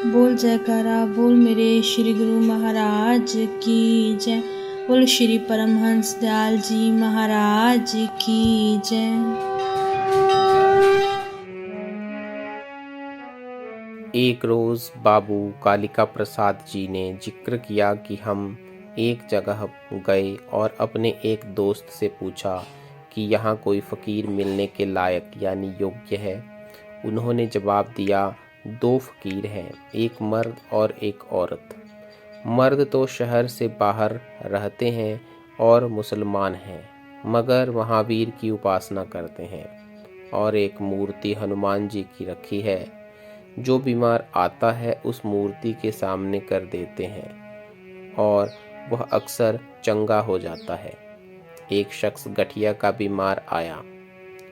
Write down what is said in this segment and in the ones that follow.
बोल जयकारा बोल मेरे श्री गुरु महाराज की जय। बोल श्री परमहंस दयाल जी महाराज की जय। एक रोज बाबू कालिका प्रसाद जी ने जिक्र किया कि हम एक जगह गए और अपने एक दोस्त से पूछा कि यहाँ कोई फकीर मिलने के लायक यानी योग्य है। उन्होंने जवाब दिया, 2 फकीर हैं, एक मर्द और एक औरत। मर्द तो शहर से बाहर रहते हैं और मुसलमान हैं, मगर महावीर की उपासना करते हैं और एक मूर्ति हनुमान जी की रखी है। जो बीमार आता है उस मूर्ति के सामने कर देते हैं और वह अक्सर चंगा हो जाता है। एक शख्स गठिया का बीमार आया,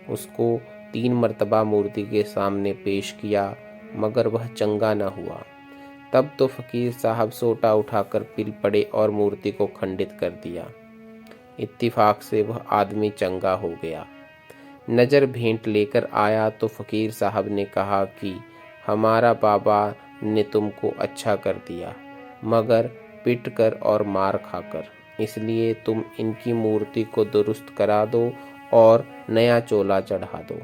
उसको 3 मर्तबा मूर्ति के सामने पेश किया, मगर वह चंगा न हुआ। तब तो फकीर साहब सोटा उठाकर पिल पड़े और मूर्ति को खंडित कर दिया। इत्तिफाक से वह आदमी चंगा हो गया। नज़र भेंट लेकर आया तो फकीर साहब ने कहा कि हमारा बाबा ने तुमको अच्छा कर दिया, मगर पिट कर और मार खाकर, इसलिए तुम इनकी मूर्ति को दुरुस्त करा दो और नया चोला चढ़ा दो।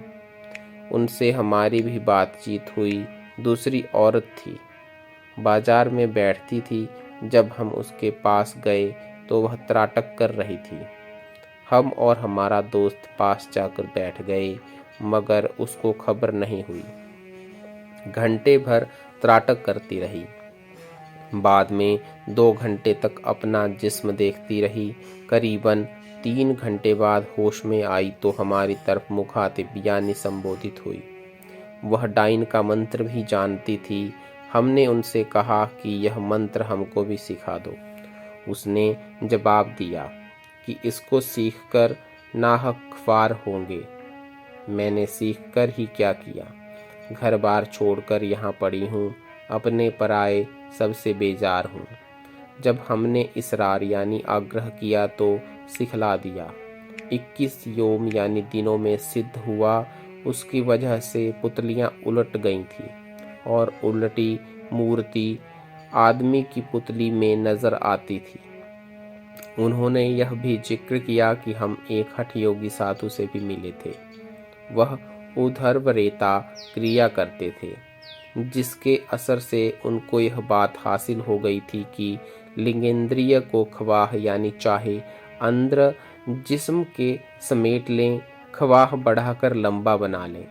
उनसे हमारी भी बातचीत हुई। दूसरी औरत थी, बाजार में बैठती थी। जब हम उसके पास गए तो वह त्राटक कर रही थी। हम और हमारा दोस्त पास जाकर बैठ गए, मगर उसको खबर नहीं हुई। घंटे भर त्राटक करती रही। बाद में 2 घंटे तक अपना जिस्म देखती रही। करीबन 3 घंटे बाद होश में आई तो हमारी तरफ मुखातिब यानी संबोधित हुई। वह डाइन का मंत्र भी जानती थी। हमने उनसे कहा कि यह मंत्र हमको भी सिखा दो। उसने जवाब दिया कि इसको सीखकर नाहक ख्वार होंगे। मैंने सीखकर ही क्या किया, घर बार छोड़कर यहाँ पड़ी हूँ, अपने पराए सबसे बेजार हूँ। जब हमने इसरार यानी आग्रह किया तो सिखला दिया। 21 योम यानी दिनों में सिद्ध हुआ। उसकी वजह से पुतलियाँ उलट गई थी और उलटी मूर्ति आदमी की पुतली में नजर आती थी। उन्होंने यह भी जिक्र किया कि हम एक हठ योगी साधु से भी मिले थे। वह उधर्वरेता क्रिया करते थे, जिसके असर से उनको यह बात हासिल हो गई थी कि लिंगेंद्रिय को ख्वाह यानी चाहे अंदर जिस्म के समेट लें, ख्वाह बढ़ाकर लंबा बना लें।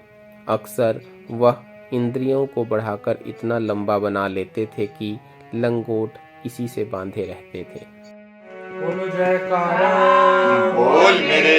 अक्सर वह इंद्रियों को बढ़ाकर इतना लंबा बना लेते थे कि लंगोट इसी से बांधे रहते थे। बोलो जयकारा बोल मेरे